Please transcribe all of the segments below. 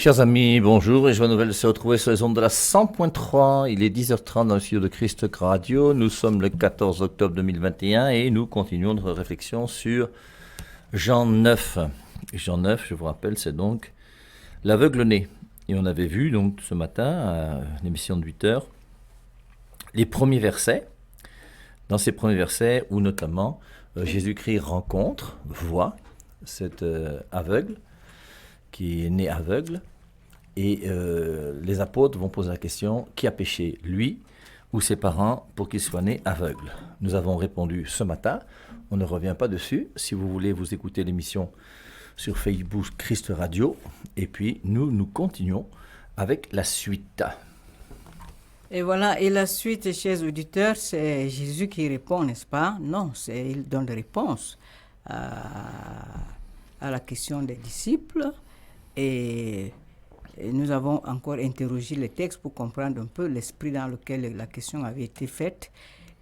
Chers amis, bonjour et joie nouvelle de se retrouver sur les ondes de la 100.3. Il est 10h30 dans le studio de Christ Radio. Nous sommes le 14 octobre 2021 et nous continuons notre réflexion sur Jean 9. Jean 9, je vous rappelle, c'est donc l'aveugle-né. Et on avait vu donc ce matin, à une émission de 8h, les premiers versets. Dans ces premiers versets où notamment Jésus-Christ voit cet aveugle qui est né aveugle, et les apôtres vont poser la question, qui a péché, lui ou ses parents, pour qu'il soit né aveugle? Nous avons répondu ce matin, on ne revient pas dessus. Si vous voulez, vous écoutez l'émission sur Facebook Christ Radio, et puis nous continuons avec la suite. Et voilà, et la suite, chers auditeurs, c'est Jésus qui répond, n'est-ce pas? Non, il donne des réponses à la question des disciples. Et nous avons encore interrogé le texte pour comprendre un peu l'esprit dans lequel la question avait été faite.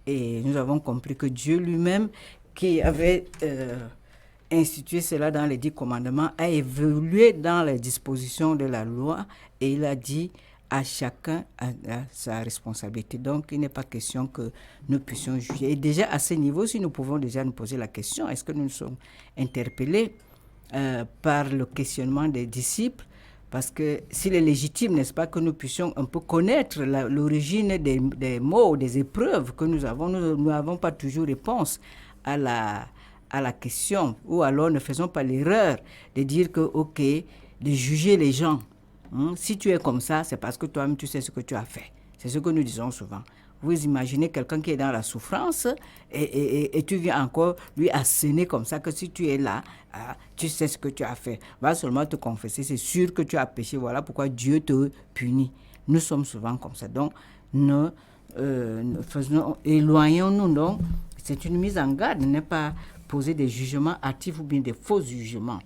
Et nous avons compris que Dieu lui-même, qui avait institué cela dans les 10 commandements, a évolué dans les dispositions de la loi et il a dit à chacun à sa responsabilité. Donc, il n'est pas question que nous puissions juger. Et déjà, à ce niveau, si nous pouvons déjà nous poser la question, est-ce que nous sommes interpellés par le questionnement des disciples, parce que s'il est légitime, n'est-ce pas, que nous puissions un peu connaître l'origine des mots, des épreuves que nous avons. Nous n'avons pas toujours réponse à la question, ou alors ne faisons pas l'erreur de dire que, ok, de juger les gens. Si tu es comme ça, c'est parce que toi-même tu sais ce que tu as fait. C'est ce que nous disons souvent. Vous imaginez quelqu'un qui est dans la souffrance et tu viens encore lui asséner comme ça que si tu es là, tu sais ce que tu as fait. Va seulement te confesser, c'est sûr que tu as péché. Voilà pourquoi Dieu te punit. Nous sommes souvent comme ça. Donc, éloignons-nous donc. C'est une mise en garde, ne pas poser des jugements hâtifs ou bien des faux jugements.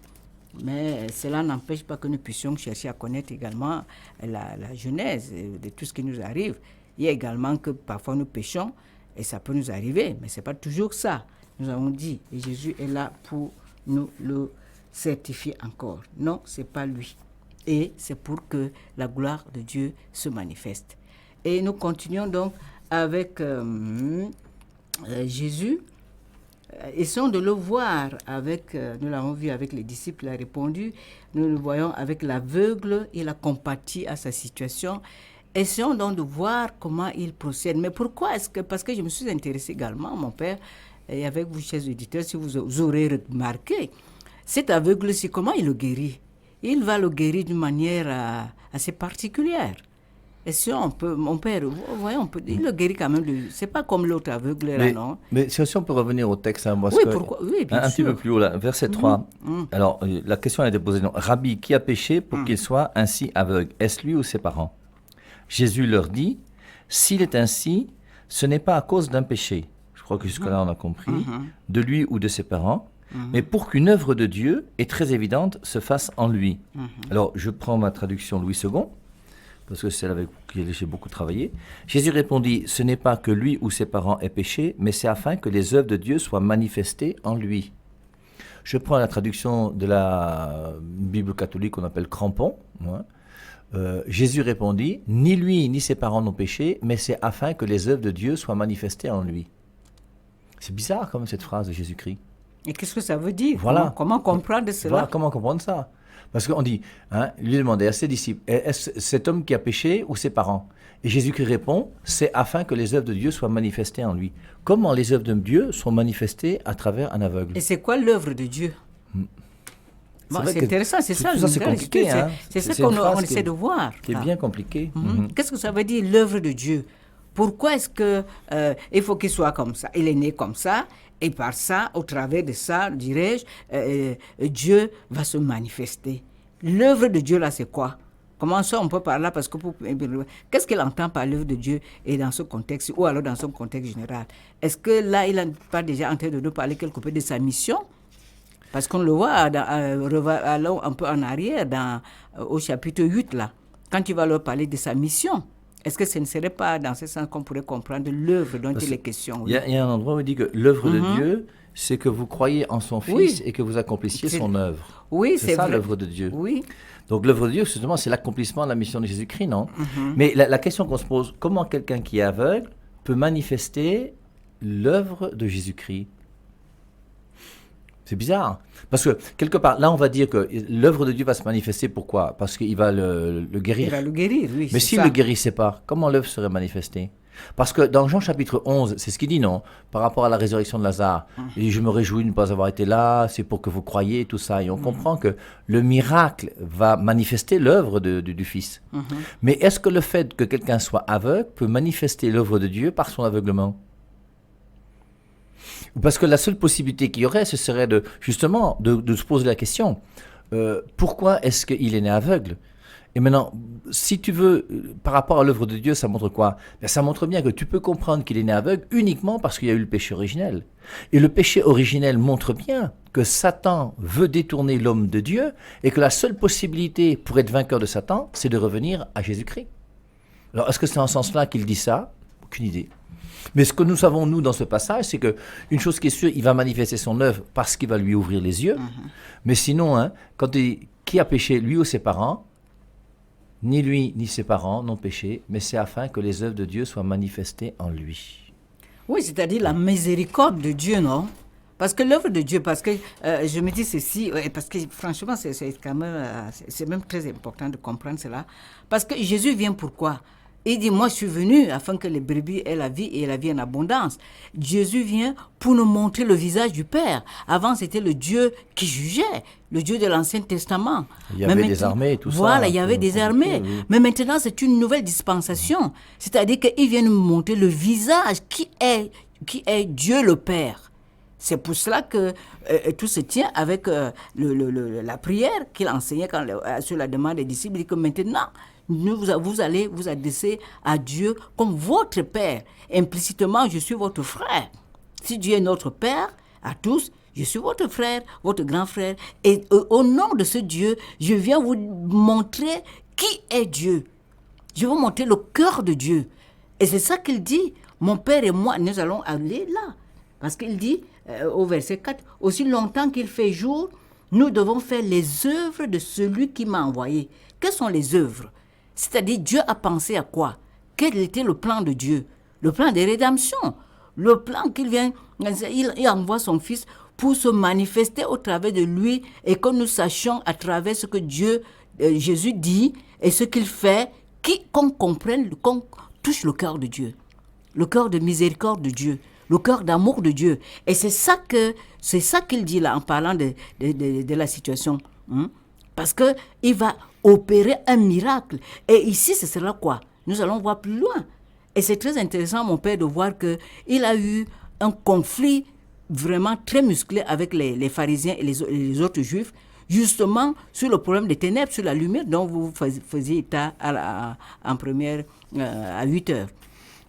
Mais cela n'empêche pas que nous puissions chercher à connaître également la genèse de tout ce qui nous arrive. Il y a également que parfois nous péchons et ça peut nous arriver, mais ce n'est pas toujours ça. Nous avons dit, et Jésus est là pour nous le certifier encore. Non, ce n'est pas lui. Et c'est pour que la gloire de Dieu se manifeste. Et nous continuons donc avec Jésus. Essayons de le voir avec, nous l'avons vu avec les disciples, il a répondu, nous le voyons avec l'aveugle, il a compati à sa situation. Essayons donc de voir comment il procède. Mais pourquoi est-ce que... Parce que je me suis intéressée également, mon père, et avec vous, chers auditeurs, si vous aurez remarqué, cet aveugle-ci, comment il le guérit? Il va le guérir d'une manière assez particulière. Et si on peut, mon père, voyons, il le guérit quand même. C'est pas comme l'autre aveugle, là, non? Mais si on peut revenir au texte, parce oui, que, pourquoi? Oui, bien un sûr. petit peu plus haut, là, verset 3. Alors, la question a été posée. Non, Rabbi, qui a péché pour qu'il soit ainsi aveugle? Est-ce lui ou ses parents? Jésus leur dit, s'il est ainsi, ce n'est pas à cause d'un péché. Je crois que jusque-là, on a compris. De lui ou de ses parents. Mais pour qu'une œuvre de Dieu, est très évidente, se fasse en lui. Alors, je prends ma traduction Louis II, parce que c'est celle avec laquelle j'ai beaucoup travaillé. Jésus répondit, ce n'est pas que lui ou ses parents aient péché, mais c'est afin que les œuvres de Dieu soient manifestées en lui. Je prends la traduction de la Bible catholique qu'on appelle Crampon. Jésus répondit, ni lui ni ses parents n'ont péché, mais c'est afin que les œuvres de Dieu soient manifestées en lui. C'est bizarre comme cette phrase de Jésus-Christ. Et qu'est-ce que ça veut dire? Voilà. Comment comprendre cela? Voilà, comment comprendre ça? Parce qu'on dit, lui demandait à ses disciples, est-ce cet homme qui a péché ou ses parents? Et Jésus-Christ répond, c'est afin que les œuvres de Dieu soient manifestées en lui. Comment les œuvres de Dieu sont manifestées à travers un aveugle? Et c'est quoi l'œuvre de Dieu? Bon, c'est intéressant, c'est ça. Tout ça, c'est compliqué. C'est ça qu'on essaie de voir. C'est bien compliqué. Qu'est-ce que ça veut dire, l'œuvre de Dieu? Pourquoi est-ce qu'il faut qu'il soit comme ça? Il est né comme ça, et par ça, au travers de ça, dirais-je, Dieu va se manifester. L'œuvre de Dieu, là, c'est quoi? Comment ça, on peut parler là? Parce que qu'est-ce qu'il entend par l'œuvre de Dieu et dans ce contexte, ou alors dans son contexte général? Est-ce que là, il n'est pas déjà en train de nous parler quelque peu de sa mission? Parce qu'on le voit, allons un peu en arrière, au chapitre 8, là, quand il va leur parler de sa mission. Est-ce que ce ne serait pas dans ce sens qu'on pourrait comprendre l'œuvre dont il est question? Il y a un endroit où il dit que l'œuvre de Dieu, c'est que vous croyez en son Fils et que vous accomplissiez son œuvre. Oui, c'est ça vrai. l'œuvre de Dieu. Oui. Donc l'œuvre de Dieu, justement, c'est l'accomplissement de la mission de Jésus-Christ, non? Mais la question qu'on se pose, comment quelqu'un qui est aveugle peut manifester l'œuvre de Jésus-Christ? C'est bizarre. Parce que, quelque part, là, on va dire que l'œuvre de Dieu va se manifester. Pourquoi? Parce qu'il va le guérir. Il va le guérir, oui. Mais s'il ne le guérissait pas, comment l'œuvre serait manifestée? Parce que dans Jean chapitre 11, c'est ce qu'il dit, non? Par rapport à la résurrection de Lazare. Il dit, je me réjouis de ne pas avoir été là, c'est pour que vous croyiez, tout ça. Et on comprend que le miracle va manifester l'œuvre du Fils. Mais est-ce que le fait que quelqu'un soit aveugle peut manifester l'œuvre de Dieu par son aveuglement? Parce que la seule possibilité qu'il y aurait, ce serait justement de se poser la question, pourquoi est-ce qu'il est né aveugle? Et maintenant, si tu veux, par rapport à l'œuvre de Dieu, ça montre quoi? Ben, ça montre bien que tu peux comprendre qu'il est né aveugle uniquement parce qu'il y a eu le péché originel. Et le péché originel montre bien que Satan veut détourner l'homme de Dieu et que la seule possibilité pour être vainqueur de Satan, c'est de revenir à Jésus-Christ. Alors, est-ce que c'est en ce sens-là qu'il dit ça? Aucune idée. Mais ce que nous savons, nous, dans ce passage, c'est qu'une chose qui est sûre, il va manifester son œuvre parce qu'il va lui ouvrir les yeux. Mais sinon, hein, quand il dit qui a péché, lui ou ses parents, ni lui ni ses parents n'ont péché, mais c'est afin que les œuvres de Dieu soient manifestées en lui. Oui, c'est-à-dire la miséricorde de Dieu, non? Parce que l'œuvre de Dieu, parce que je me dis ceci, parce que franchement, c'est quand même, c'est même très important de comprendre cela. Parce que Jésus vient pourquoi? Il dit, moi je suis venu afin que les brebis aient la vie et la vie en abondance. Jésus vient pour nous montrer le visage du Père. Avant, c'était le Dieu qui jugeait, le Dieu de l'Ancien Testament. Il y avait des armées et tout ça. Voilà, il y avait des armées. Oui. Mais maintenant, c'est une nouvelle dispensation. C'est-à-dire qu'il vient nous montrer le visage qui est Dieu le Père. C'est pour cela que tout se tient avec la prière qu'il enseignait sur la demande des disciples. Il dit que maintenant, vous allez vous adresser à Dieu comme votre Père. Implicitement, je suis votre frère. Si Dieu est notre Père, à tous, je suis votre frère, votre grand frère. Et au nom de ce Dieu, je viens vous montrer qui est Dieu. Je vais vous montrer le cœur de Dieu. Et c'est ça qu'il dit. Mon Père et moi, nous allons aller là. Parce qu'il dit, au verset 4, « Aussi longtemps qu'il fait jour, nous devons faire les œuvres de celui qui m'a envoyé. » Quelles sont les œuvres? C'est-à-dire, Dieu a pensé à quoi? Quel était le plan de Dieu? Le plan de rédemption. Le plan qu'il vient, il envoie son Fils pour se manifester au travers de lui et que nous sachions à travers ce que Jésus dit et ce qu'il fait, qu'on comprenne, qu'on touche le cœur de Dieu. Le cœur de miséricorde de Dieu. Le cœur d'amour de Dieu. Et c'est ça qu'il dit là en parlant de la situation. Parce qu'il va opérer un miracle. Et ici, ce sera quoi? Nous allons voir plus loin. Et c'est très intéressant, mon père, de voir qu'il a eu un conflit vraiment très musclé avec les pharisiens et les autres juifs, justement sur le problème des ténèbres, sur la lumière dont vous faisiez état en première à 8 heures.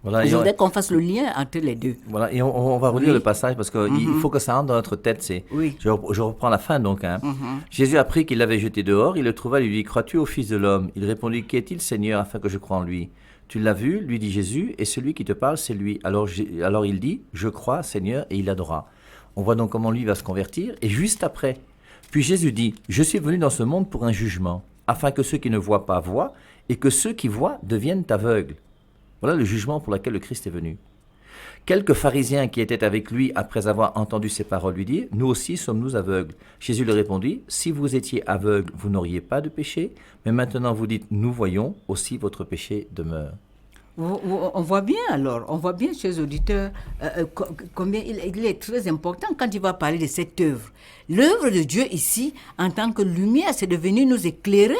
Voilà, je voudrais qu'on fasse le lien entre les deux. Voilà, et on va relire le passage parce qu'il faut que ça rentre dans notre tête. Je reprends la fin donc. Jésus apprit qu'il l'avait jeté dehors, il le trouva et lui dit, crois-tu au Fils de l'homme? Il répondit, qui est-il, Seigneur, afin que je croie en lui? Tu l'as vu, lui dit Jésus, et celui qui te parle, c'est lui. Alors il dit, je crois, Seigneur, et il adora. On voit donc comment lui va se convertir, et juste après. Puis Jésus dit, je suis venu dans ce monde pour un jugement, afin que ceux qui ne voient pas voient, et que ceux qui voient deviennent aveugles. Voilà le jugement pour lequel le Christ est venu. Quelques pharisiens qui étaient avec lui après avoir entendu ces paroles lui dirent, nous aussi sommes-nous aveugles? Jésus leur répondit, si vous étiez aveugles, vous n'auriez pas de péché, mais maintenant vous dites, nous voyons, aussi votre péché demeure. On voit bien alors, on voit bien chez les auditeurs combien il est très important quand il va parler de cette œuvre. L'œuvre de Dieu ici, en tant que lumière, c'est de venir nous éclairer,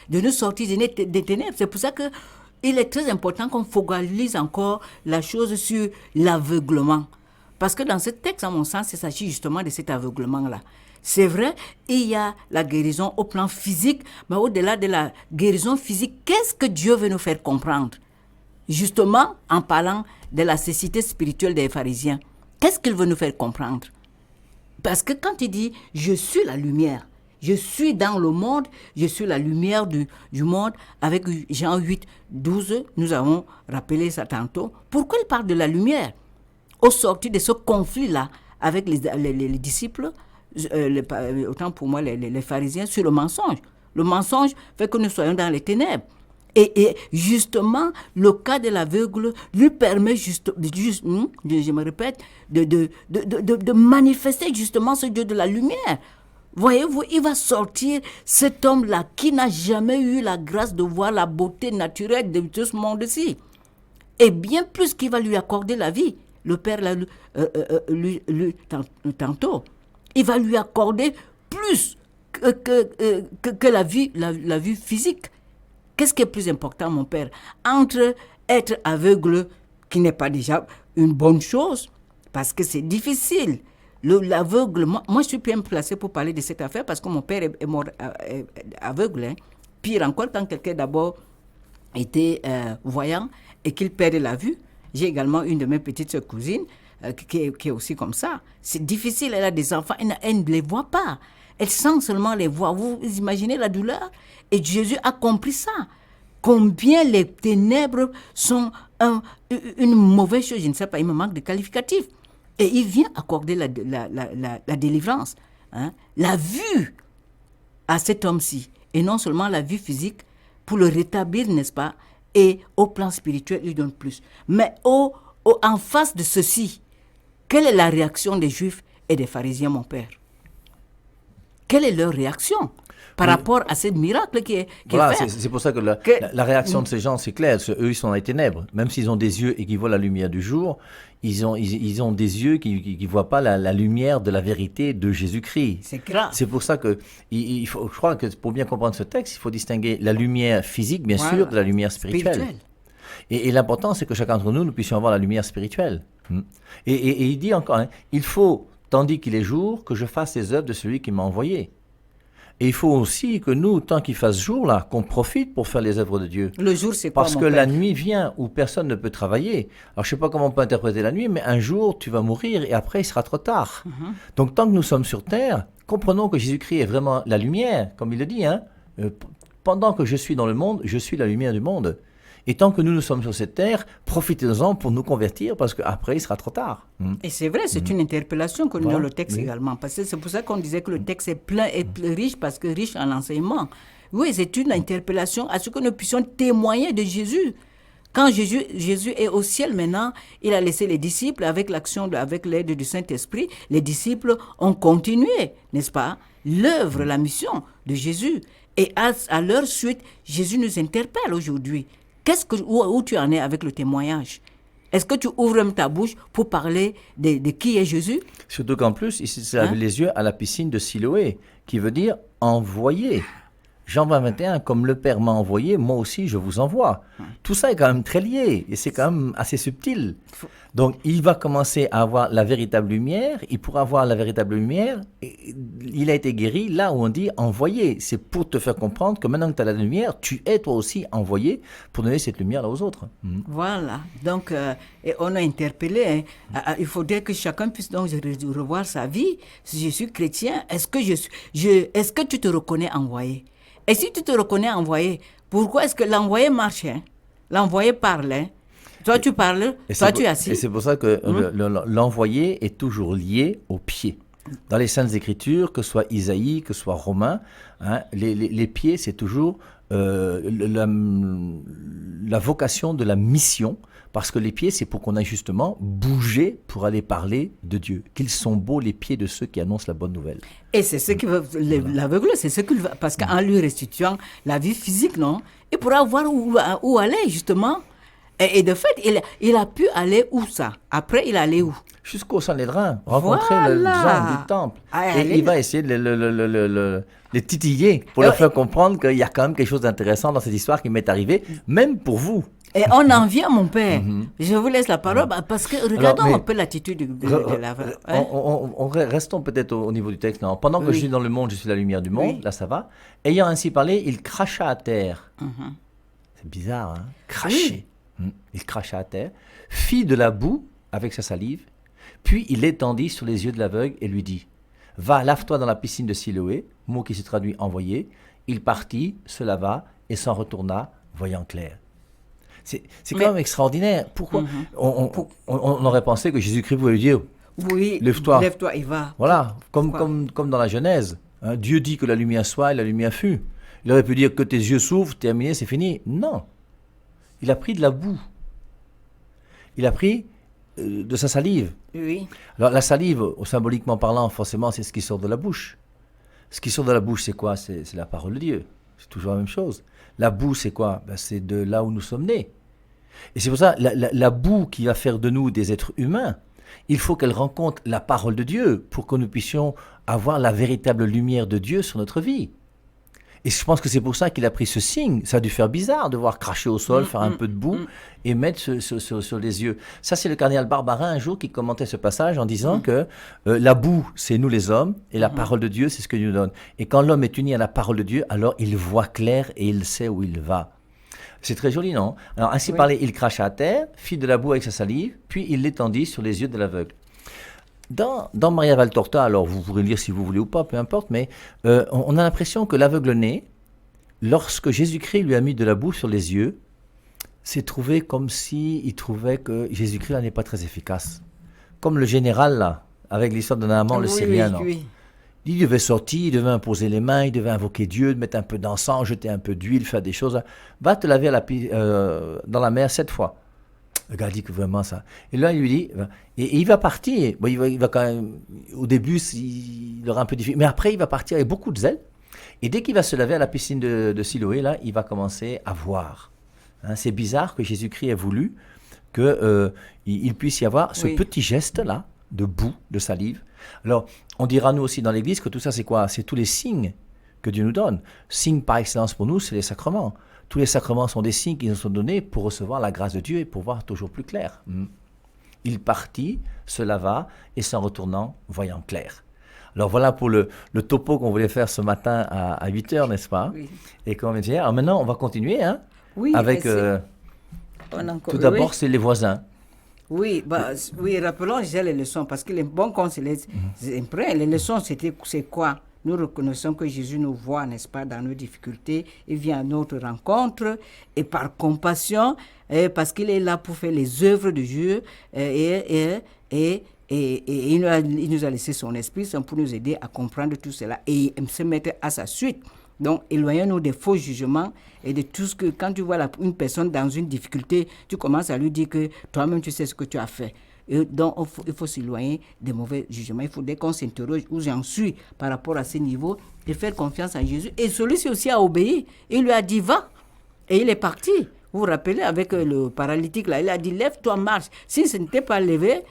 de nous sortir des ténèbres. C'est pour ça que il est très important qu'on focalise encore la chose sur l'aveuglement. Parce que dans ce texte, à mon sens, il s'agit justement de cet aveuglement-là. C'est vrai, il y a la guérison au plan physique, mais au-delà de la guérison physique, qu'est-ce que Dieu veut nous faire comprendre? Justement, en parlant de la cécité spirituelle des pharisiens, qu'est-ce qu'il veut nous faire comprendre? Parce que quand il dit « je suis la lumière », je suis dans le monde, je suis la lumière du monde. Avec Jean 8, 12, nous avons rappelé ça tantôt. Pourquoi il parle de la lumière? Au sortir de ce conflit-là avec les disciples, autant pour moi les pharisiens, sur le mensonge. Le mensonge fait que nous soyons dans les ténèbres. Et justement, le cas de l'aveugle lui permet je me répète, de manifester justement ce Dieu de la lumière. Voyez-vous, il va sortir cet homme-là qui n'a jamais eu la grâce de voir la beauté naturelle de ce monde-ci. Et bien plus qu'il va lui accorder la vie. Le Père l'a tantôt. Il va lui accorder plus que la vie physique. Qu'est-ce qui est plus important, mon Père? Entre être aveugle, qui n'est pas déjà une bonne chose, parce que c'est difficile. L'aveuglement, moi je suis bien placé pour parler de cette affaire, parce que mon père est mort aveugle. Hein. Pire encore, quand quelqu'un d'abord était voyant et qu'il perd la vue. J'ai également une de mes petites cousines qui est aussi comme ça. C'est difficile, elle a des enfants, elle ne les voit pas. Elle sent seulement les voix. Vous imaginez la douleur? Et Jésus a compris ça. Combien les ténèbres sont une mauvaise chose. Je ne sais pas, il me manque de qualificatifs. Et il vient accorder la délivrance. Hein? La vue à cet homme-ci. Et non seulement la vue physique, pour le rétablir, n'est-ce pas? Et au plan spirituel, il donne plus. Mais en face de ceci, quelle est la réaction des Juifs et des pharisiens, mon Père? Quelle est leur réaction par rapport à ce miracle qui est fait? C'est pour ça que la réaction de ces gens, c'est clair. Eux, ils sont dans les ténèbres. Même s'ils ont des yeux et qu'ils voient la lumière du jour, ils ont des yeux qui ne voient pas la lumière de la vérité de Jésus-Christ. C'est grave. C'est pour ça que je crois que pour bien comprendre ce texte, il faut distinguer la lumière physique, bien sûr, de la lumière spirituelle. Et l'important, c'est que chacun d'entre nous puissions avoir la lumière spirituelle. Et il dit encore, il faut, tandis qu'il est jour, que je fasse les œuvres de celui qui m'a envoyé. Et il faut aussi que nous, tant qu'il fasse jour, là, qu'on profite pour faire les œuvres de Dieu. Le jour, c'est quoi, Parce que la nuit vient où personne ne peut travailler. Alors, je ne sais pas comment on peut interpréter la nuit, mais un jour, tu vas mourir et après, il sera trop tard. Donc, tant que nous sommes sur terre, comprenons que Jésus-Christ est vraiment la lumière, comme il le dit. Pendant que je suis dans le monde, je suis la lumière du monde. Et tant que nous sommes sur cette terre, profitez-en pour nous convertir, parce qu'après, il sera trop tard. Et c'est vrai, c'est une interpellation que nous avons le texte également. Parce que c'est pour ça qu'on disait que le texte est plein et riche, parce que riche en enseignement. Oui, c'est une interpellation à ce que nous puissions témoigner de Jésus. Quand Jésus est au ciel maintenant, il a laissé les disciples avec l'aide du Saint-Esprit. Les disciples ont continué, n'est-ce pas, l'œuvre, la mission de Jésus. Et à leur suite, Jésus nous interpelle aujourd'hui. Où tu en es avec le témoignage? Est-ce que tu ouvres ta bouche pour parler de qui est Jésus? Surtout qu'en plus, il s'est lavé les yeux à la piscine de Siloé, qui veut dire envoyer. Jean 21, comme le Père m'a envoyé, moi aussi je vous envoie. Tout ça est quand même très lié et c'est quand même assez subtil. Donc il va commencer à avoir la véritable lumière, il pourra avoir la véritable lumière, il a été guéri là où on dit envoyer. C'est pour te faire comprendre que maintenant que tu as la lumière, tu es toi aussi envoyé pour donner cette lumière là aux autres. Voilà, donc et on a interpellé, il faudrait que chacun puisse donc revoir sa vie. Si je suis chrétien, est-ce que tu te reconnais envoyé? Et si tu te reconnais envoyé, pourquoi est-ce que l'envoyé marche? L'envoyé parle. Toi, tu parles, toi, tu es assis. Et c'est pour ça que l'envoyé est toujours lié au pied. Dans les Saintes Écritures, que ce soit Isaïe, que ce soit Romain, les pieds, c'est toujours la vocation de la mission. Parce que les pieds, c'est pour qu'on aille justement bouger pour aller parler de Dieu. Qu'ils sont beaux les pieds de ceux qui annoncent la bonne nouvelle. Et c'est ce qui veut, l'aveugle, c'est ce qu'il veut, parce qu'en lui restituant la vie physique, non, il pourra voir où aller justement. Et de fait, il a pu aller où ça? Après, il allait où? Jusqu'au Sanhédrin, rencontrer le gens du temple. Et il va essayer de les titiller pour leur faire comprendre qu'il y a quand même quelque chose d'intéressant dans cette histoire qui m'est arrivée, même pour vous. Et on en vient, mon père. Je vous laisse la parole parce que regardons un peu l'attitude de l'aveugle. Restons peut-être au niveau du texte. Non. Pendant que je suis dans le monde, je suis la lumière du monde. Là, ça va. Ayant ainsi parlé, il cracha à terre. C'est bizarre, hein? Cracher. Il cracha à terre, fit de la boue avec sa salive, puis il l'étendit sur les yeux de l'aveugle et lui dit « va, lave-toi dans la piscine de Siloé, mot qui se traduit envoyé. Il partit, se lava et s'en retourna, voyant clair. C'est quand même extraordinaire. Pourquoi on aurait pensé que Jésus-Christ voulait dire, oui, lève-toi et va. Voilà, comme dans la Genèse. Hein, Dieu dit que la lumière soit et la lumière fut. Il aurait pu dire que tes yeux s'ouvrent, terminé, c'est fini. Non. Il a pris de la boue. Il a pris de sa salive. Oui. Alors la salive, symboliquement parlant, forcément, c'est ce qui sort de la bouche. Ce qui sort de la bouche, c'est quoi? C'est la parole de Dieu. C'est toujours la même chose. La boue, c'est quoi? C'est de là où nous sommes nés. Et c'est pour ça, la boue qui va faire de nous des êtres humains, il faut qu'elle rencontre la parole de Dieu pour que nous puissions avoir la véritable lumière de Dieu sur notre vie. Et je pense que c'est pour ça qu'il a pris ce signe. Ça a dû faire bizarre de voir cracher au sol, faire un peu de boue et mettre sur les yeux. Ça, c'est le cardinal Barbarin un jour qui commentait ce passage en disant que la boue, c'est nous les hommes, et la parole de Dieu, c'est ce que Dieu nous donne. Et quand l'homme est uni à la parole de Dieu, alors il voit clair et il sait où il va. C'est très joli, non? Alors, ainsi parlé, il cracha à terre, fit de la boue avec sa salive, puis il l'étendit sur les yeux de l'aveugle. Dans Maria Valtorta, alors vous pourrez lire si vous voulez ou pas, peu importe, mais on a l'impression que l'aveugle-né, lorsque Jésus-Christ lui a mis de la boue sur les yeux, s'est trouvé comme s'il trouvait que Jésus-Christ là n'est pas très efficace. Comme le général, là, avec l'histoire de Naaman, le Syrien. Oui. Il devait sortir, il devait imposer les mains, il devait invoquer Dieu, mettre un peu d'encens, jeter un peu d'huile, faire des choses. Va te laver dans la mer 7 fois. Le gars dit que vraiment ça. Et là, il lui dit, et il va partir. Bon, il va quand même, au début, il aura un peu difficile. Mais après, il va partir avec beaucoup de zèle. Et dès qu'il va se laver à la piscine de Siloé, là, il va commencer à voir. Hein, c'est bizarre que Jésus-Christ ait voulu qu'il puisse y avoir ce petit geste-là, de boue, de salive. Alors, on dira nous aussi dans l'Église que tout ça, c'est quoi? C'est tous les signes que Dieu nous donne. Signes par excellence pour nous, c'est les sacrements. Tous les sacrements sont des signes qui nous sont donnés pour recevoir la grâce de Dieu et pour voir toujours plus clair. Il partit, se lava et s'en retournant, voyant clair. Alors voilà pour le topo qu'on voulait faire ce matin à 8h, n'est-ce pas? Oui. Et comme on dit, alors maintenant, on va continuer avec... tout d'abord, c'est les voisins. Oui, rappelons déjà les leçons, parce que les bons comptes, c'est les leçons, c'est quoi? Nous reconnaissons que Jésus nous voit, n'est-ce pas, dans nos difficultés. Il vient à notre rencontre et par compassion, parce qu'il est là pour faire les œuvres de Dieu et il nous a laissé son esprit pour nous aider à comprendre tout cela et se mettre à sa suite. Donc, éloignons-nous des faux jugements et de tout ce que, quand tu vois une personne dans une difficulté, tu commences à lui dire que toi-même, tu sais ce que tu as fait. Et donc, il faut s'éloigner des mauvais jugements. Il faut, dès qu'on s'interroge où j'en suis par rapport à ce niveau, et faire confiance à Jésus. Et celui-ci aussi a obéi. Il lui a dit, va. Et il est parti. Vous vous rappelez, avec le paralytique, là, il a dit, lève-toi, marche. Si ce n'était pas levé,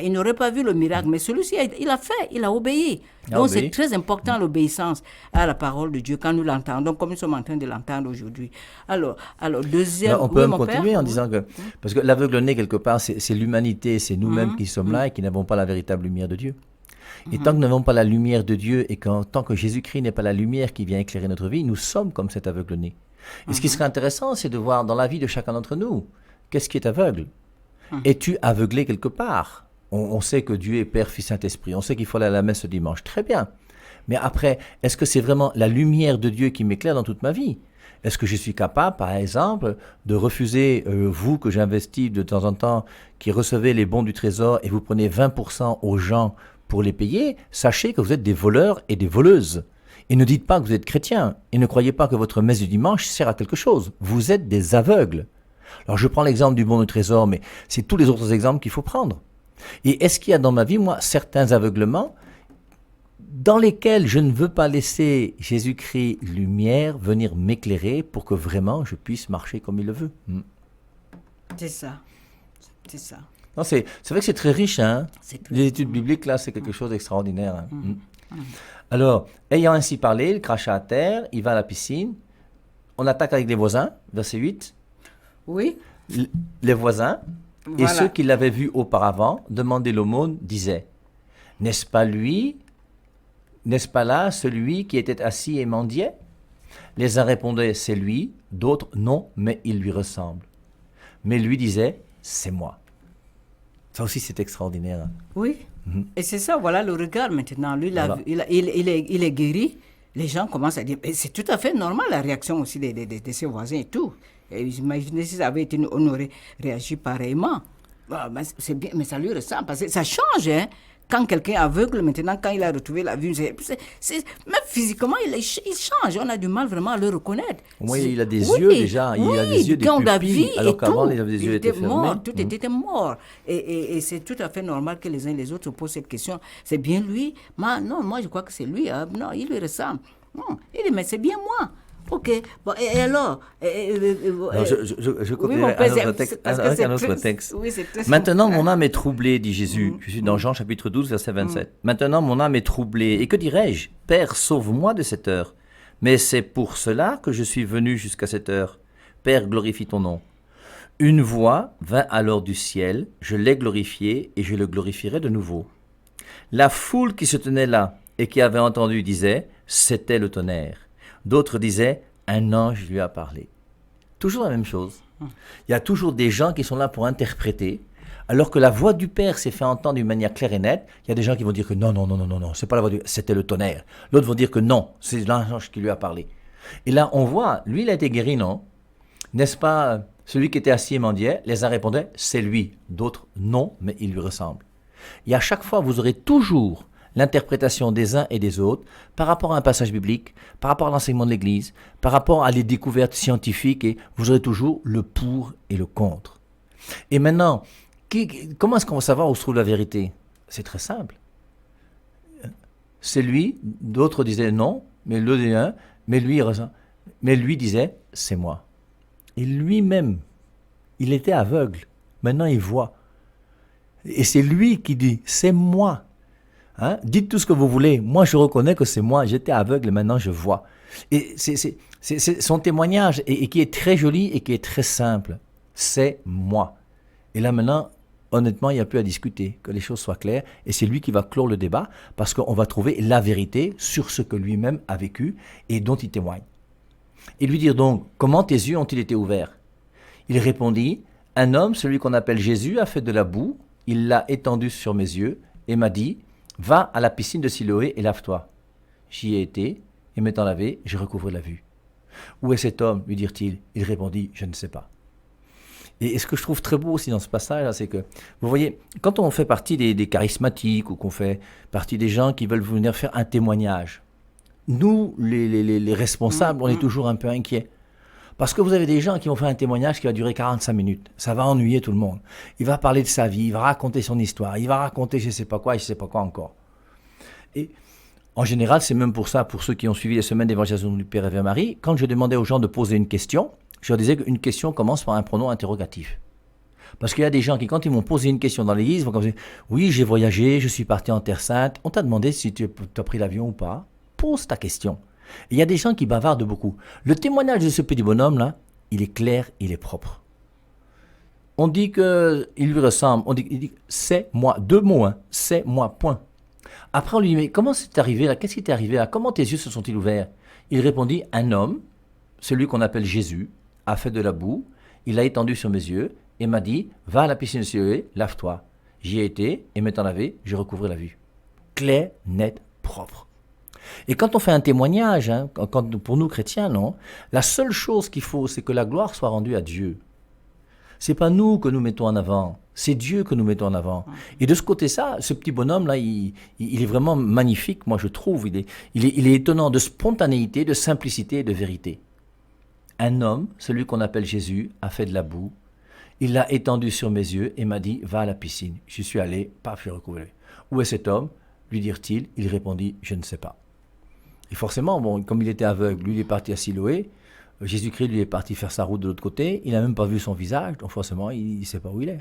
il n'aurait pas vu le miracle. Mais celui-ci, il a fait, il a obéi. Donc, c'est très important l'obéissance à la parole de Dieu quand nous l'entendons, comme nous sommes en train de l'entendre aujourd'hui. Alors deuxième... On peut même continuer en disant que... Parce que l'aveugle-né, quelque part, c'est l'humanité, c'est nous-mêmes qui sommes là et qui n'avons pas la véritable lumière de Dieu. Et tant que nous n'avons pas la lumière de Dieu et tant que Jésus-Christ n'est pas la lumière qui vient éclairer notre vie, nous sommes comme cet aveugle-né. Et ce qui serait intéressant, c'est de voir dans la vie de chacun d'entre nous, qu'est-ce qui est aveugle? Es-tu aveuglé quelque part? On sait que Dieu est Père, Fils, Saint-Esprit. On sait qu'il faut aller à la messe ce dimanche. Très bien. Mais après, est-ce que c'est vraiment la lumière de Dieu qui m'éclaire dans toute ma vie? Est-ce que je suis capable, par exemple, de refuser, vous que j'investis de temps en temps, qui recevez les bons du trésor et vous prenez 20% aux gens pour les payer? Sachez que vous êtes des voleurs et des voleuses. Et ne dites pas que vous êtes chrétien. Et ne croyez pas que votre messe du dimanche sert à quelque chose. Vous êtes des aveugles. Alors je prends l'exemple du bon du trésor, mais c'est tous les autres exemples qu'il faut prendre. Et est-ce qu'il y a dans ma vie, moi, certains aveuglements dans lesquels je ne veux pas laisser Jésus-Christ lumière venir m'éclairer pour que vraiment je puisse marcher comme il le veut? C'est ça. C'est ça. Non, c'est vrai que c'est très riche. Les études bibliques, là, c'est quelque chose d'extraordinaire. Alors, ayant ainsi parlé, il cracha à terre, il va à la piscine. On attaque avec les voisins, verset 8. Oui. Les voisins et ceux qui l'avaient vu auparavant demandaient l'aumône, disaient, n'est-ce pas là celui qui était assis et mendiait? Les uns répondaient, c'est lui, d'autres, non, mais il lui ressemble. Mais lui disait, c'est moi. Ça aussi, c'est extraordinaire. Oui. Et c'est ça, voilà le regard maintenant. Lui, Voilà. il est guéri. Les gens commencent à dire, et c'est tout à fait normal la réaction aussi de ses voisins et tout. Et imaginez si ça avait été nous, on aurait réagi pareillement. Bah, c'est bien, mais ça lui ressemble parce que ça change, hein. Quand quelqu'un est aveugle, maintenant, quand il a retrouvé la vue, même physiquement, il change. On a du mal vraiment à le reconnaître. Au moins, il a des yeux déjà. Il a des yeux, des pupilles, alors qu'avant, les yeux étaient fermés. Tout était mort. Et c'est tout à fait normal que les uns et les autres se posent cette question. C'est bien lui? Non, moi, je crois que c'est lui. Hein. Non, il lui ressemble. Non, il dit, mais c'est bien moi. Ok. Bon, et alors je copierai un autre texte. Oui, c'est très Maintenant, mon âme est troublée, dit Jésus. Je suis dans Jean chapitre 12, verset 27. Maintenant, mon âme est troublée. Et que dirais-je? Père, sauve-moi de cette heure. Mais c'est pour cela que je suis venu jusqu'à cette heure. Père, glorifie ton nom. Une voix vint alors du ciel. Je l'ai glorifié et je le glorifierai de nouveau. La foule qui se tenait là et qui avait entendu disait, c'était le tonnerre. D'autres disaient, un ange lui a parlé. Toujours la même chose. Il y a toujours des gens qui sont là pour interpréter, alors que la voix du Père s'est fait entendre d'une manière claire et nette. Il y a des gens qui vont dire que non, c'est pas la voix du Père, c'était le tonnerre. L'autre vont dire que non, c'est l'ange qui lui a parlé. Et là, on voit, lui, il a été guéri, non? N'est-ce pas, celui qui était assis et mendiait, les uns répondaient, c'est lui. D'autres, non, mais il lui ressemble. Et à chaque fois, vous aurez toujours l'interprétation des uns et des autres par rapport à un passage biblique, par rapport à l'enseignement de l'Église, par rapport à les découvertes scientifiques, et vous aurez toujours le pour et le contre. Et maintenant, comment est-ce qu'on va savoir où se trouve la vérité? C'est très simple. C'est lui, d'autres disaient non, mais l'autre disait un, mais lui disait c'est moi. Et lui-même, il était aveugle, maintenant il voit. Et c'est lui qui dit c'est moi. Hein? Dites tout ce que vous voulez. Moi, je reconnais que c'est moi. J'étais aveugle et maintenant je vois. Et c'est son témoignage et qui est très joli et qui est très simple. C'est moi. Et là maintenant, honnêtement, il n'y a plus à discuter. Que les choses soient claires. Et c'est lui qui va clore le débat parce qu'on va trouver la vérité sur ce que lui-même a vécu et dont il témoigne. Et lui dire donc, comment tes yeux ont-ils été ouverts? Il répondit, un homme, celui qu'on appelle Jésus, a fait de la boue. Il l'a étendu sur mes yeux et m'a dit, va à la piscine de Siloé et lave-toi. J'y ai été, et m'étant lavé, j'ai recouvré la vue. Où est cet homme, lui dirent-ils? Il répondit, je ne sais pas. Et ce que je trouve très beau aussi dans ce passage, c'est que, vous voyez, quand on fait partie des charismatiques, ou qu'on fait partie des gens qui veulent venir faire un témoignage, nous, les responsables, on est toujours un peu inquiets. Parce que vous avez des gens qui vont faire un témoignage qui va durer 45 minutes. Ça va ennuyer tout le monde. Il va parler de sa vie, il va raconter son histoire, il va raconter je ne sais pas quoi et je ne sais pas quoi encore. Et en général, c'est même pour ça, pour ceux qui ont suivi les semaines d'évangélisation du Père et Vierge Marie, quand je demandais aux gens de poser une question, je leur disais qu'une question commence par un pronom interrogatif. Parce qu'il y a des gens qui, quand ils m'ont posé une question dans l'église, vont comme dire « Oui, j'ai voyagé, je suis parti en Terre Sainte. On t'a demandé si tu as pris l'avion ou pas. Pose ta question. » Il y a des gens qui bavardent beaucoup. Le témoignage de ce petit bonhomme-là, il est clair, il est propre. On dit qu'il lui ressemble, il dit c'est moi, 2 mots, hein, c'est moi, point. Après on lui dit, mais comment c'est arrivé là? Qu'est-ce qui t'est arrivé là? Comment tes yeux se sont-ils ouverts? Il répondit, un homme, celui qu'on appelle Jésus, a fait de la boue, il l'a étendu sur mes yeux et m'a dit, va à la piscine de Siloé, lave-toi. J'y ai été et m'étant lavé, j'ai recouvré la vue. Clair, net, propre. Et quand on fait un témoignage, hein, pour nous chrétiens, non, la seule chose qu'il faut, c'est que la gloire soit rendue à Dieu. C'est pas nous que nous mettons en avant, c'est Dieu que nous mettons en avant. Et de ce côté-là, ce petit bonhomme-là, il est vraiment magnifique, moi je trouve. Il est étonnant de spontanéité, de simplicité et de vérité. Un homme, celui qu'on appelle Jésus, a fait de la boue. Il l'a étendu sur mes yeux et m'a dit, va à la piscine. J'y suis allé, paf, j'ai recouvré. Où est cet homme? Lui dirent-ils. Il répondit, je ne sais pas. Et forcément, bon, comme il était aveugle, lui il est parti à Siloé, Jésus-Christ lui est parti faire sa route de l'autre côté, il n'a même pas vu son visage, donc forcément il ne sait pas où il est.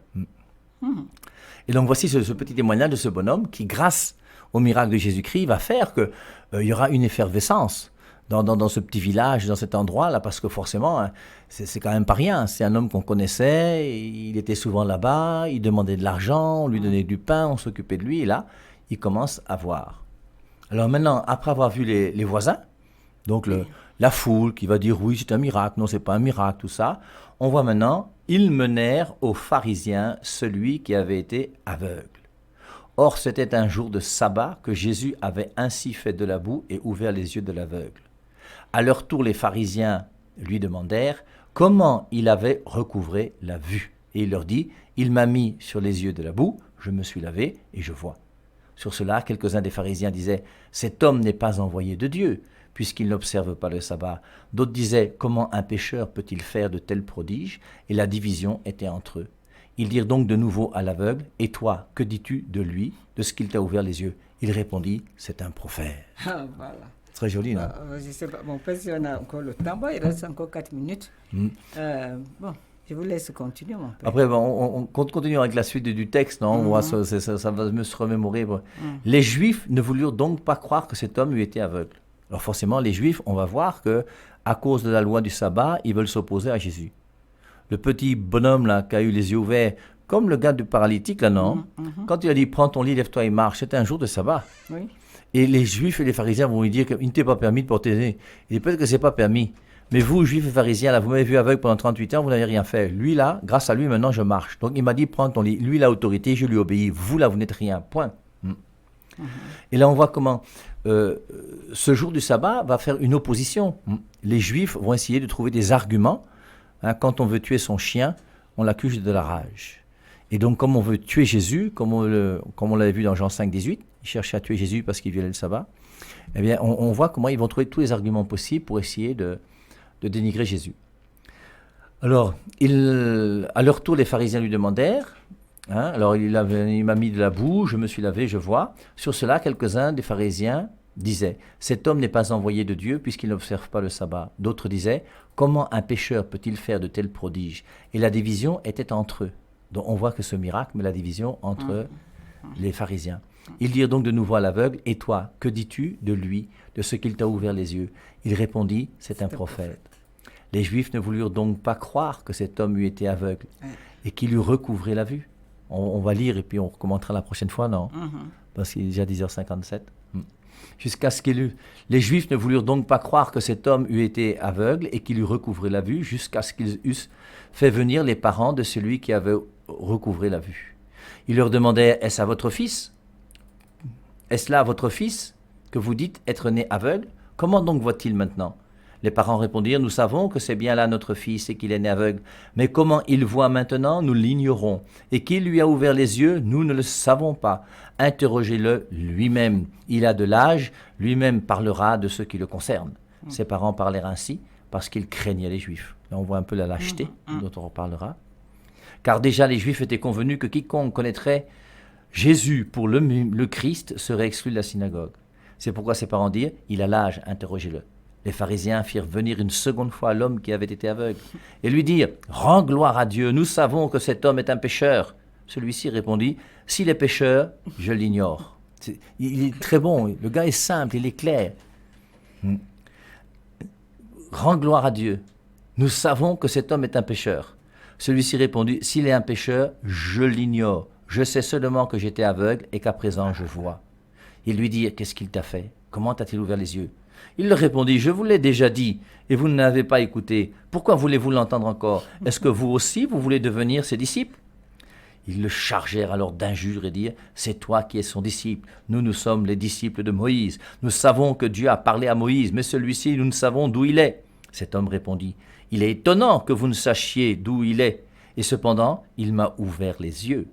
Et donc voici ce petit témoignage de ce bonhomme qui, grâce au miracle de Jésus-Christ, va faire qu'il y aura une effervescence dans ce petit village, dans cet endroit-là, parce que forcément, hein, c'est quand même pas rien. C'est un homme qu'on connaissait, il était souvent là-bas, il demandait de l'argent, on lui donnait du pain, on s'occupait de lui, et là, il commence à voir. Alors maintenant, après avoir vu les voisins, donc la foule qui va dire oui, c'est un miracle, non, c'est pas un miracle, tout ça, on voit maintenant, ils menèrent aux pharisiens celui qui avait été aveugle. Or, c'était un jour de sabbat que Jésus avait ainsi fait de la boue et ouvert les yeux de l'aveugle. À leur tour, les pharisiens lui demandèrent comment il avait recouvré la vue. Et il leur dit, il m'a mis sur les yeux de la boue, je me suis lavé et je vois. Sur cela, quelques-uns des pharisiens disaient, cet homme n'est pas envoyé de Dieu, puisqu'il n'observe pas le sabbat. D'autres disaient, comment un pécheur peut-il faire de tels prodiges? Et la division était entre eux. Ils dirent donc de nouveau à l'aveugle, et toi, que dis-tu de lui, de ce qu'il t'a ouvert les yeux? Il répondit, c'est un prophète. Ah, voilà. Très joli, non? Je ne sais pas, bon, peut-être si on a encore le temps, il reste encore 4 minutes. Bon, je vous laisse continuer, mon père. Après, on continue avec la suite du texte, non? On voit ça va me se remémorer. Les Juifs ne voulurent donc pas croire que cet homme eût été aveugle. Alors forcément, les Juifs, on va voir que à cause de la loi du sabbat, ils veulent s'opposer à Jésus. Le petit bonhomme là qui a eu les yeux ouverts, comme le gars du paralytique là, non? Quand il a dit prends ton lit, lève-toi et marche, c'était un jour de sabbat. Oui. Et les Juifs et les pharisiens vont lui dire qu'il ne t'est pas permis de porter le nez. Il dit peut-être que c'est pas permis. Mais vous, Juifs et pharisiens, là, vous m'avez vu aveugle pendant 38 ans, vous n'avez rien fait. Lui là, grâce à lui, maintenant je marche. Donc il m'a dit prends ton lit. Lui, il a autorité, je lui obéis. Vous là, vous n'êtes rien. Point. Et là, on voit comment ce jour du sabbat va faire une opposition. Les Juifs vont essayer de trouver des arguments. Quand on veut tuer son chien, on l'accuse de la rage. Et donc, comme on veut tuer Jésus, comme on l'avait vu dans Jean 5, 18, ils cherchaient à tuer Jésus parce qu'il violait le sabbat, eh bien, on voit comment ils vont trouver tous les arguments possibles pour essayer de dénigrer Jésus. Alors, à leur tour, les pharisiens lui demandèrent, alors il m'a mis de la boue, je me suis lavé, je vois. Sur cela, quelques-uns des pharisiens disaient, cet homme n'est pas envoyé de Dieu puisqu'il n'observe pas le sabbat. D'autres disaient, comment un pécheur peut-il faire de tels prodiges? Et la division était entre eux. Donc on voit que ce miracle met la division entre les pharisiens. Ils dirent donc de nouveau à l'aveugle, et toi, que dis-tu de lui, de ce qu'il t'a ouvert les yeux? Il répondit, c'est un prophète. Les Juifs ne voulurent donc pas croire que cet homme eût été aveugle et qu'il eût recouvré la vue. On va lire et puis on recommentera la prochaine fois, non? Parce qu'il est déjà 10h57. Jusqu'à ce les Juifs ne voulurent donc pas croire que cet homme eût été aveugle et qu'il eût recouvré la vue, jusqu'à ce qu'ils eussent fait venir les parents de celui qui avait recouvré la vue. Ils leur demandaient, est-ce à votre fils? Est-ce là votre fils que vous dites être né aveugle? Comment donc voit-il maintenant? Les parents répondirent, nous savons que c'est bien là notre fils et qu'il est né aveugle, mais comment il voit maintenant, nous l'ignorons. Et qui lui a ouvert les yeux, nous ne le savons pas. Interrogez-le lui-même. Il a de l'âge, lui-même parlera de ce qui le concerne. Ses parents parlèrent ainsi parce qu'ils craignaient les Juifs. Là, on voit un peu la lâcheté dont on reparlera. Car déjà les Juifs étaient convenus que quiconque connaîtrait Jésus pour le Christ serait exclu de la synagogue. C'est pourquoi ses parents dirent, il a l'âge, interrogez-le. Les pharisiens firent venir une seconde fois l'homme qui avait été aveugle et lui dirent, rends gloire à Dieu, nous savons que cet homme est un pécheur. Celui-ci répondit, s'il est pécheur, je l'ignore. Il est très bon, le gars est simple, il est clair. Rends gloire à Dieu, nous savons que cet homme est un pécheur. Celui-ci répondit, s'il est un pécheur, je l'ignore. Je sais seulement que j'étais aveugle et qu'à présent je vois. Il lui dit, qu'est-ce qu'il t'a fait? Comment t'a-t-il ouvert les yeux? Il leur répondit, je vous l'ai déjà dit, et vous ne l'avez pas écouté. Pourquoi voulez-vous l'entendre encore? Est-ce que vous aussi, vous voulez devenir ses disciples? Ils le chargèrent alors d'injures et dirent, c'est toi qui es son disciple. Nous sommes les disciples de Moïse. Nous savons que Dieu a parlé à Moïse, mais celui-ci, nous ne savons d'où il est. Cet homme répondit, il est étonnant que vous ne sachiez d'où il est. Et cependant, il m'a ouvert les yeux.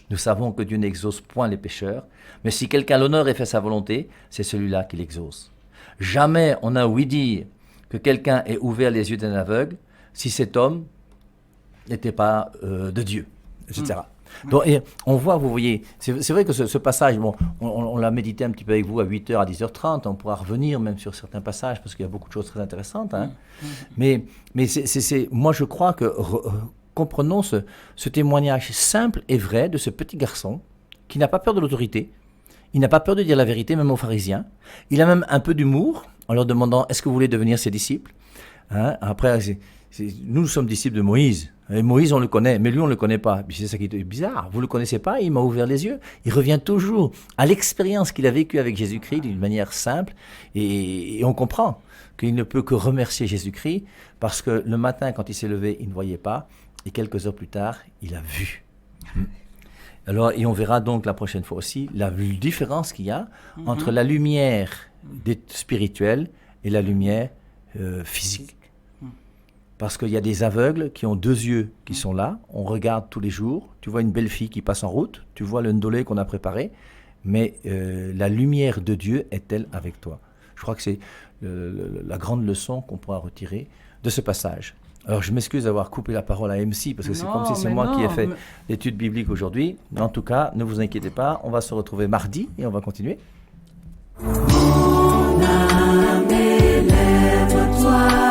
Nous savons que Dieu n'exauce point les pécheurs, mais si quelqu'un l'honneur et fait sa volonté, c'est celui-là qui l'exauce. Jamais on n'a ouï dire que quelqu'un ait ouvert les yeux d'un aveugle si cet homme n'était pas de Dieu, etc. Donc, et on voit, vous voyez, c'est vrai que ce passage, bon, on l'a médité un petit peu avec vous à 8h, à 10h30, on pourra revenir même sur certains passages parce qu'il y a beaucoup de choses très intéressantes. Hein. Mais moi je crois que comprenons ce témoignage simple et vrai de ce petit garçon qui n'a pas peur de l'autorité. Il n'a pas peur de dire la vérité, même aux pharisiens. Il a même un peu d'humour en leur demandant « Est-ce que vous voulez devenir ses disciples ?» Après, nous sommes disciples de Moïse. Et Moïse, on le connaît, mais lui, on ne le connaît pas. C'est ça qui est bizarre. Vous ne le connaissez pas, il m'a ouvert les yeux. Il revient toujours à l'expérience qu'il a vécue avec Jésus-Christ d'une manière simple. Et on comprend qu'il ne peut que remercier Jésus-Christ parce que le matin, quand il s'est levé, il ne voyait pas. Et quelques heures plus tard, il a vu. Alors, et on verra donc la prochaine fois aussi la différence qu'il y a entre la lumière spirituelle et la lumière physique. Parce qu'il y a des aveugles qui ont 2 yeux qui sont là, on regarde tous les jours, tu vois une belle fille qui passe en route, tu vois le ndolé qu'on a préparé, mais la lumière de Dieu est-elle avec toi? Je crois que c'est la grande leçon qu'on pourra retirer de ce passage. Alors je m'excuse d'avoir coupé la parole à MC, parce que c'est comme si c'est moi qui ai fait l'étude biblique aujourd'hui. Mais en tout cas, ne vous inquiétez pas, on va se retrouver mardi et on va continuer. Mon âme élève-toi.